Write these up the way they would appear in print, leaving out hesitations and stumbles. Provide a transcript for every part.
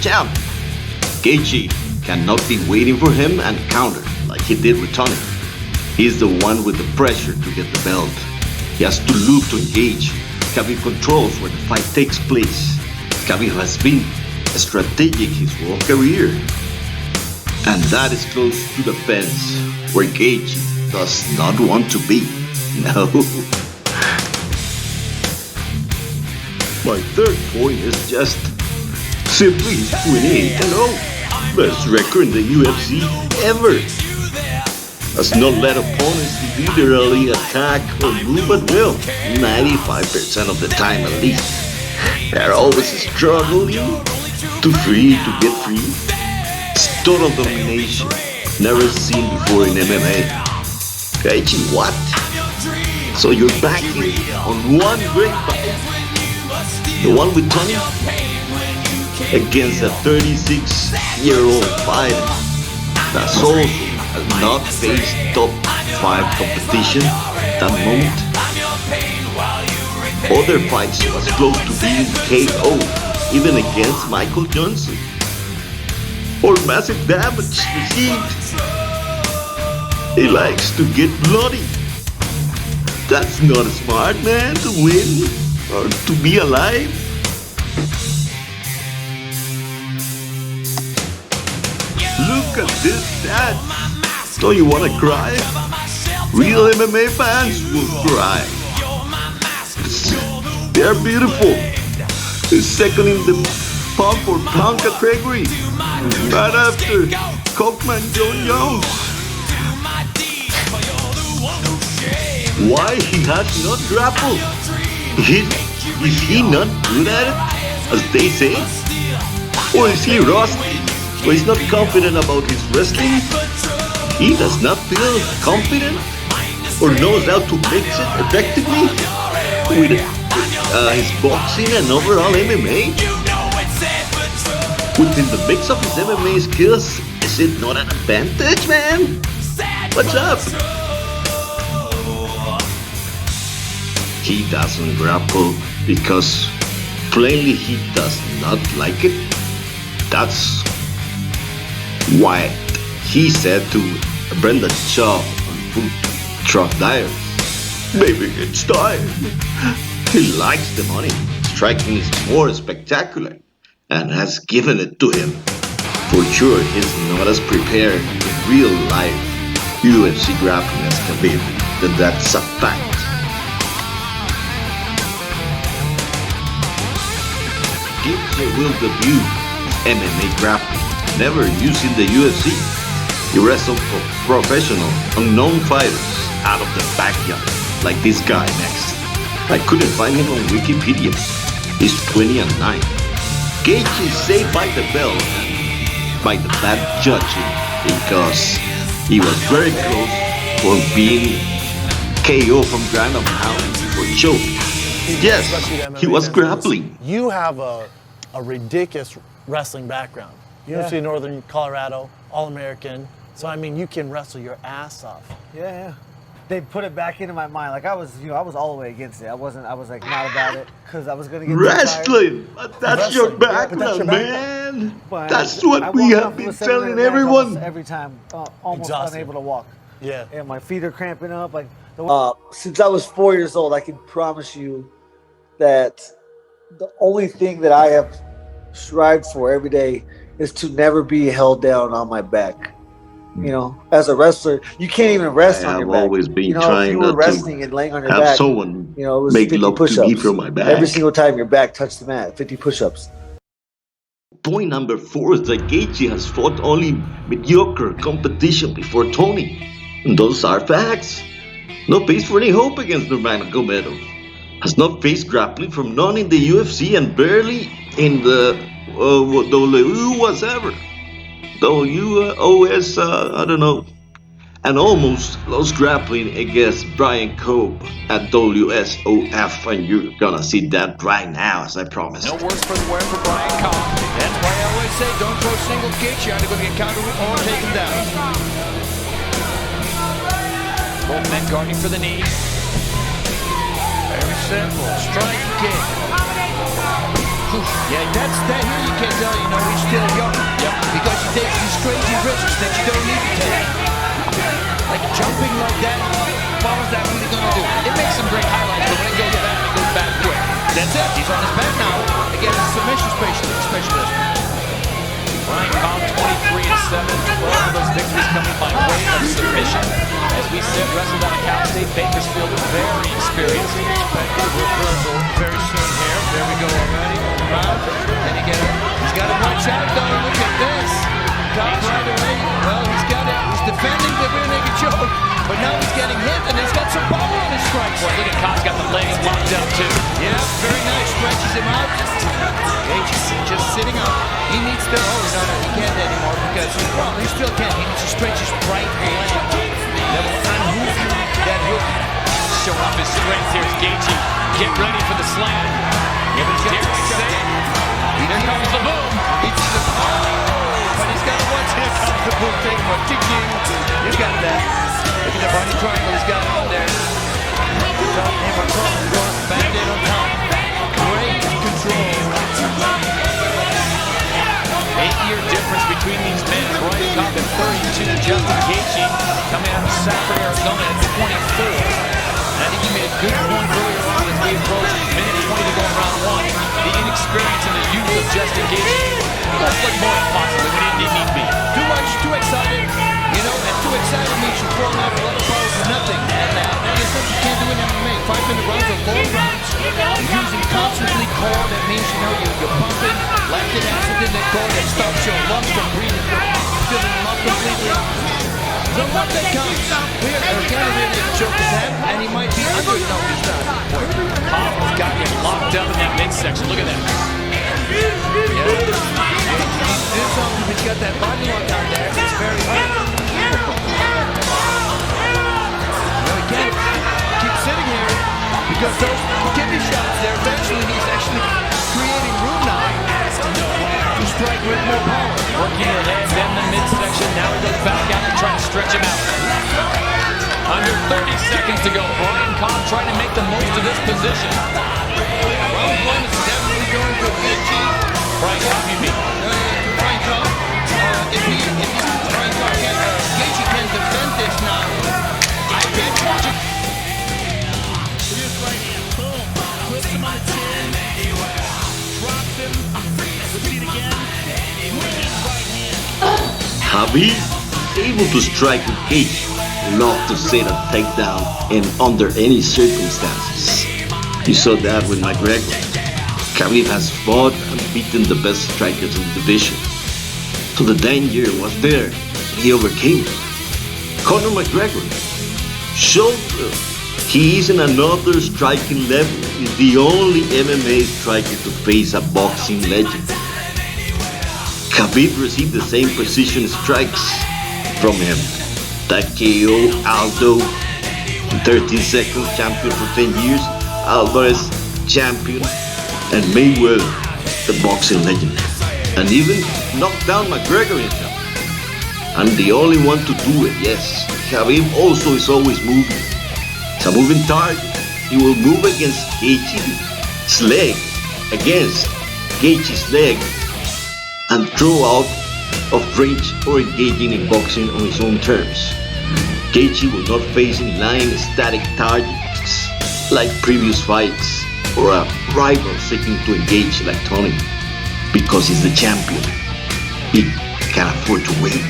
champ. Gaethje cannot be waiting for him and counter like he did with Tony. He's the one with the pressure to get the belt. He has to look to engage. Khabib controls where the fight takes place. Khabib has been strategic his whole career. And that is close to the fence, where Gaethje does not want to be. No. My third point is just simply 28-0. Best record in the UFC ever. Has not let opponents literally attack or move at will. 95% of the time at least. They're always struggling to get free. It's total domination. Never seen before in MMA. Gaethje, what? So you're backing on one great fight? The one with Tony? Against a 36-year-old fighter that's also has not faced top 5 competition at that moment. Other fights was close to being KO, even against Michael Johnson. Or massive damage received. He likes to get bloody. That's not smart, man, to win or to be alive. Look at this stats. Don't you want to cry? Real MMA fans will cry. They're beautiful. He's second in the pound for pound category. Right after Cockman John Jones. Why he has not grappled? Is he not good at it, as they say? Or is he rusty? Or he's not confident about his wrestling? He does not feel confident? Or knows how to mix it effectively with his boxing and overall MMA? Within the mix of his MMA skills, is it not an advantage, man? What's up? He doesn't grapple because plainly he does not like it. That's why he said to Brendan Shaw on Food Truck Diaries, "Maybe it's time." He likes the money. Striking is more spectacular and has given it to him. For sure, he's not as prepared in real life UFC grappling as Khabib. That's a fact. Gaethje will debut MMA grappling, never used in the UFC. He wrestled for professional, unknown fighters out of the backyard, like this guy next. I couldn't find him on Wikipedia. He's 20-9. Gaethje is saved by the bell, by the bad judging, because he was very close for being KO from ground and pound for choke. Yes, he was grappling. You have a ridiculous wrestling background. University of Northern Colorado, All-American. So I mean, you can wrestle your ass off. Yeah. They put it back into my mind. Like I was all the way against it. I was like not about it because I was gonna get wrestling. But that's your background, man. That's what we have been telling everyone. Every time, almost unable to walk. Yeah. And my feet are cramping up. Like since I was 4 years old, I can promise you that the only thing that I have strived for every day is to never be held down on my back. You know, as a wrestler, you can't even rest on your back. I've always been if trying you were not wrestling to and laying on your have back, someone it was make 50 love push-ups. to me from my back. Every single time your back touched the mat, 50 push-ups. Point number 4 is that Gaethje has fought only mediocre competition before Tony. And those are facts. No base for any hope against Nurmagomedov. Has not faced grappling from none in the UFC and barely in the WSOF. I don't know. And almost lost grappling against Brian Cope at WSOF, and you're gonna see that right now, as I promised. No worse for the wear for Brian Cope. That's why I always say don't throw single Gaethje out to go get countered or taken down. Both men guarding for the knee. Very simple. Strike kick. Yeah, that's that. Here you can tell, he's still young. Yep. Because he takes these crazy risks that you don't need to take. Like jumping like that, what was that really going to do? It makes some great highlights, but when it goes back quick. That's it. He's on his back now. Again, a submission specialist. Ryan Cobb, 23-7. 12 of those victories coming by way of submission. As we said, wrestled out of Cal State. Bakersfield, very experienced. Expected reversal very soon here. There we go already. And he's got to watch out though. Look at this. Cobb right away. Well, he's got it. He's defending the rear naked choke. But now he's getting hit and he's got some power on his strike. Boy, look at Cobb's got the legs locked up too. Yeah, very nice. Stretches him out. Gaethje just sitting up. He needs to. Oh, no, he can't anymore because he still can't. He needs to stretch his right leg. That will unhook that hook. Showing off his strength here is Gaethje. Get ready for the slam. Yeah, but he's got to say it. Here comes the boom. But he's got to watch. Here comes the boom. Take him a ticking. You got that. Look at the body triangle. He's got it on there. Band-aid on top. Great control. 8-year difference between these men. Ryan Cobb at 32, Justin Gaethe coming out of Safford, Arizona at 24. And I think he made a good point earlier on as we approach minute 20 to go in round 1. The inexperience and the youth of Justin Gaethe looks like more impossible when he didn't need to be. Too much, too excited. And too excited means you're throwing out a lot of power for nothing. And there's something you can't do in MMA. 5-minute rounds or long rounds. You're using constantly core. That means, you're pumping lactic acid in that core that stops your lungs from breathing. Filling them up completely. So what that comes, we're going to really choke his head, and he might be under. No, he's not. Cobb's got him locked up in that midsection. Look at that. Yeah. He's got that body lock down there. It's very hard. Again, keep sitting here because those kidney shots there, eventually he's actually creating room now to strike with more power. Working your legs in the midsection. Now he goes back out and try to stretch him out. Under 30 seconds to go. Ryan Cobb trying to make the most of this position. Round 1 is definitely going to Gaethje. Ryan Cobb, you mean? Ryan Cobb. If Ryan Cobb Gaethje can defend this now, I can't watch it. Here's right hand. Boom. Puts him on the chin. Drops him. Repeat again. Right hand. Khabib able to strike with Gaethje, not to set a takedown and under any circumstances. You saw that with McGregor. Khabib has fought and beaten the best strikers in the division. So the danger was there. He overcame it. Conor McGregor showed he is in another striking level. He's the only MMA striker to face a boxing legend. Khabib received the same precision strikes from him. That KO Aldo in 13 seconds, champion for 10 years. Alvarez, champion. And Mayweather, the boxing legend. And even knocked down McGregor himself. I'm the only one to do it, yes. Khabib also is always moving. It's a moving target. He will move against Gaethje's leg, against Gaethje's leg, and throw out of range or engaging in boxing on his own terms. Gaethje will not face any lying static targets like previous fights or a rival seeking to engage like Tony, because he's the champion. He can afford to wait.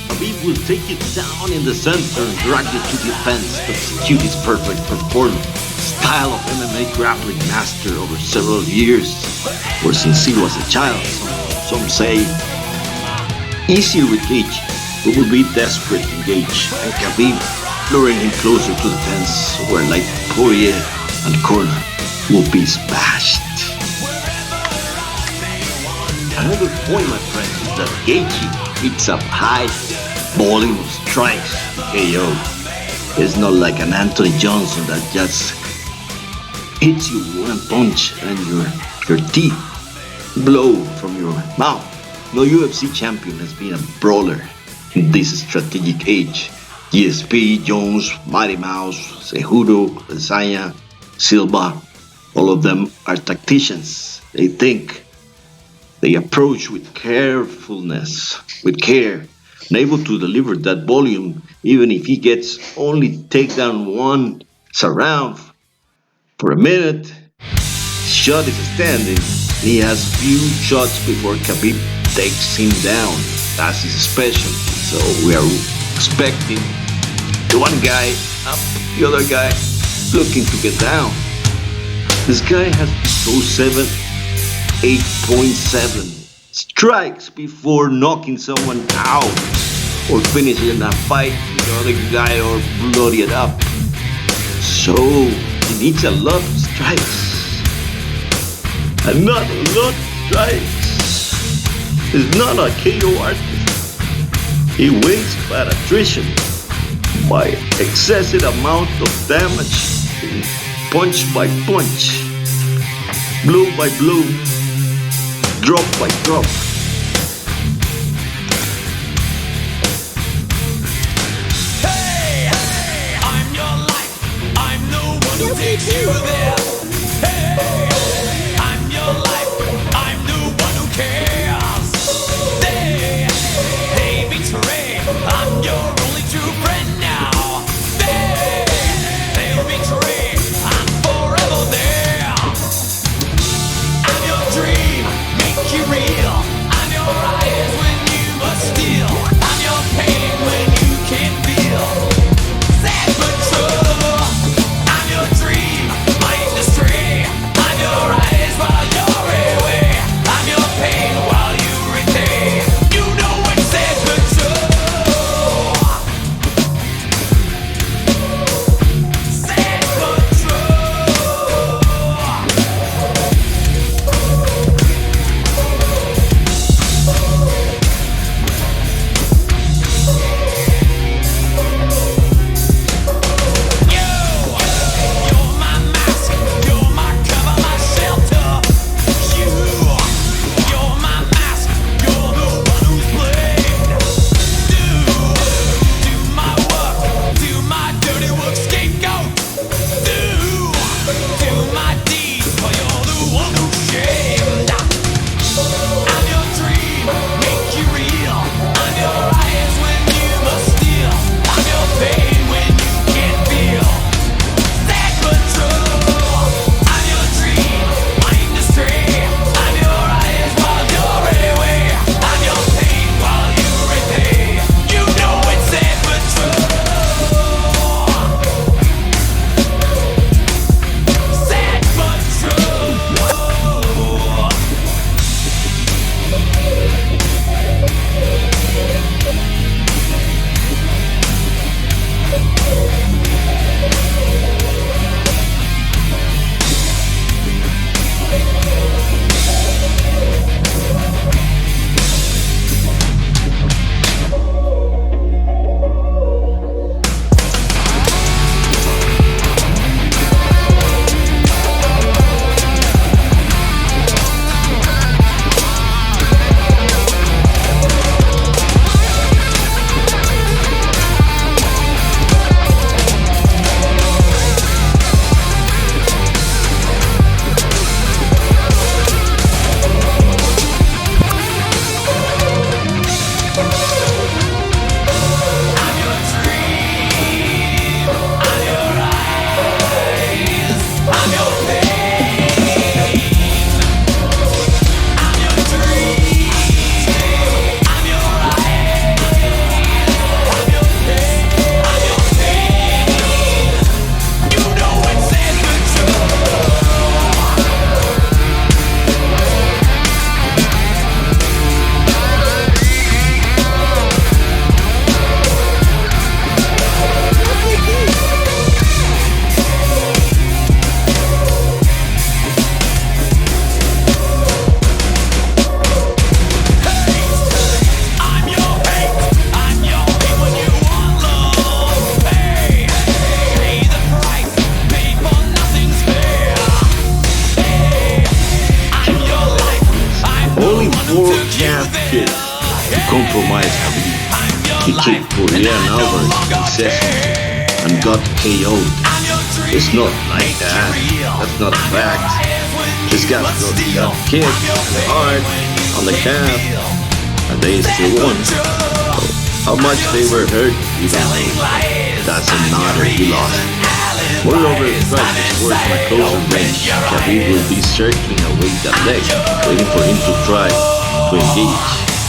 Khabib will take it down in the center and drag it to the fence to execute his perfect performance. style of MMA grappling master over several years, or since he was a child, some say. Easier with Gaethje, who will be desperate in Gaethje, and Khabib luring him closer to the fence, where like Poirier and Corner will be smashed. Another point, my friends, is that Gaethje hits up high volume of strikes to KO. It's not like an Anthony Johnson that just hits you one punch and your teeth blow from your mouth. No UFC champion has been a brawler in this strategic age. GSP, Jones, Mighty Mouse, Cejudo, Adesanya, Silva, all of them are tacticians. They think, they approach with carefulness, with care, and able to deliver that volume even if he gets only takedown once around for a minute. His shot is standing. He has few shots before Khabib takes him down. That's his specialty. So we are expecting the one guy up, the other guy looking to get down. This guy has 07, 8.7 strikes before knocking someone out or finishing a fight with the other guy or bloody it up. So he needs a lot of strikes. And not a lot of strikes. He's not a KO artist. He wins by attrition, by excessive amount of damage, punch by punch, blow by blow, drop by drop. Hey, I'm your life. I'm the one who takes you there. Hey, I'm your life. I'm the one who cares. Hey, betray. I'm your only true friend now. Hey, betray. I'm forever there. I'm your dream. Make you real. I'm your eyes when you must steal. I'm your pain when you can't feel. Sad but true. I'm your dream. My compromise Khabib. He kicked Poirier and Alvarez incessantly and got KO'd. It's not like that. That's not a fact. This guy got kicked hard on the calf and they still won. So how much they were hurt, you don't know. Doesn't matter, he lost. Moreover, if I was towards my closer range, Khabib will be circling away that leg, waiting for him to try to engage,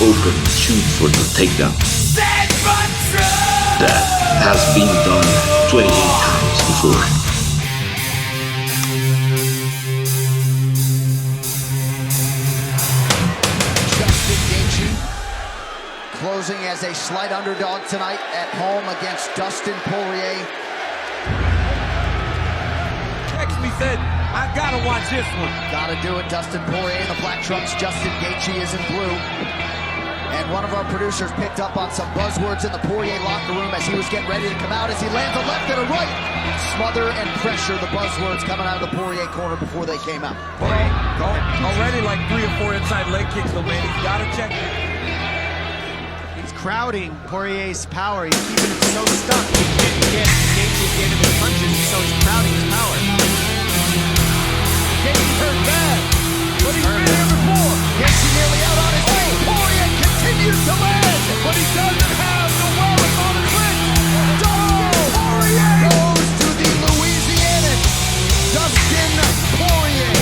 open, and shoot for the takedown. That has been done 28 times before. Justin Gaethe closing as a slight underdog tonight at home against Dustin Poirier. Text me said, I gotta watch this one. Gotta do it. Dustin Poirier in the black trunks. Justin Gaethe is in blue. And one of our producers picked up on some buzzwords in the Poirier locker room as he was getting ready to come out, as he lands a left and a right. Smother and pressure, the buzzwords coming out of the Poirier corner before they came out. Already like 3 or 4 inside leg kicks though, man. He's gotta check. He's crowding Poirier's power. He's keeping it so stuck. Gaethe gave him the punches, so he's crowding his power. Gaethe hurt bad, but he's been here before. Gaethe nearly out on his feet. Poirier continues to land, But he doesn't have the wherewithal to clinch. Poirier goes to the Louisianan. Dustin Poirier.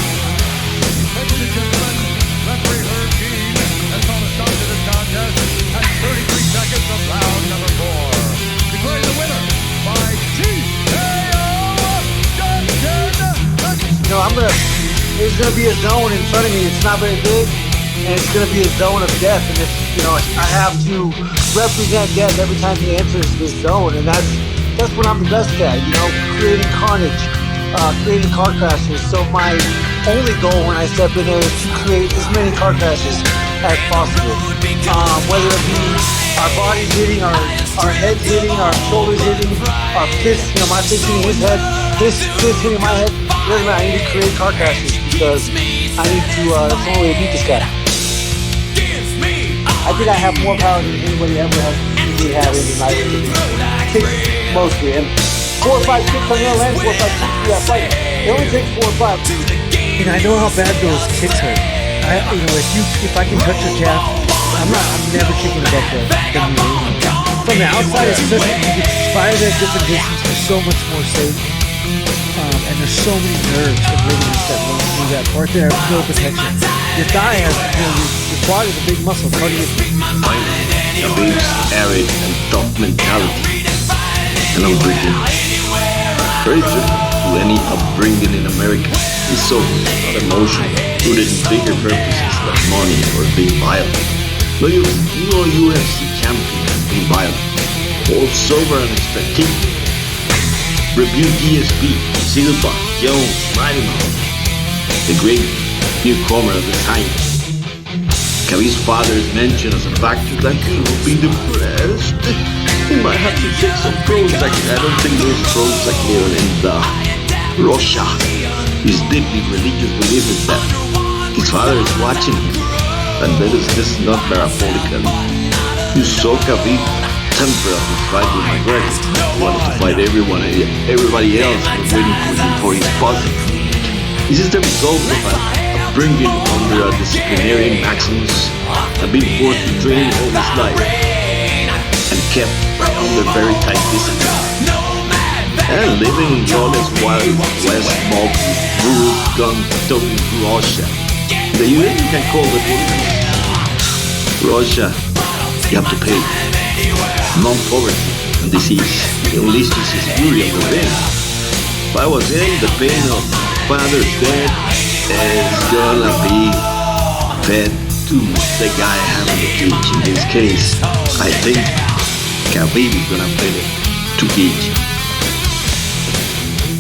Ladies and gentlemen, referee Herb Dean has called a stop to this contest at 33 seconds of round number 4. Declaring the winner by TKO Justin. There's gonna be a zone in front of me. It's not very big, and it's gonna be a zone of death. And it's, I have to represent death every time he enters this zone, and that's what I'm the best at. Creating carnage, creating car crashes. So my only goal when I step in there is to create as many car crashes as possible. Whether it be our bodies hitting, our heads hitting, our shoulders hitting, our fists, my fist hitting his head, his fist hitting my head. Doesn't matter. I need to create car crashes because I need to. That's the only way to beat this guy. I think I have more power than anybody ever has usually had in my kicks mostly. And 4 or 5 kicks on the other land, 4 or 5 kicks through that fight. It only takes 4 or 5. I know how bad those kicks hurt. If I can touch your calf, I'm never kicking it back there. From the outside, it's just you can fire that different distance. It's so much more safe. And there's so many nerves and ligaments that run through that part there. No protection. Your thigh has, your quad is a big muscle. It's hard to get. Finally, Khabib's arid and tough mentality. And unbreakable. Very different to any upbringing in America. He's sober, not emotional, rooted in bigger purposes like money or being violent. No UFC champion has been violent. All sober and spectacular. Review GSP, Silva, Jones, Reinhardt, the great newcomer of the time. Khabib's father is mentioned as a factor that he will be depressed. He might have to take some Prozac. I don't think there's Prozac here in the Russia. His deeply religious belief is that his father is watching him. And this is not parabolical. You saw Khabib temper of his fight with McGregor. He wanted to fight everybody else was waiting for his buzzer. This is the result of upbringing under a disciplinarian maximus and being forced to train all his life and kept under very tight discipline. And living in lawless Wild West mob rules gun-toting Russia. The UN can call the police. Russia, you have to pay. Non-poverty and disease unleashes his fury of revenge. If I was him, the pain of father's death is gonna be fed to the guy having the cage. In this case, I think Khabib is gonna pay it to Gaethe.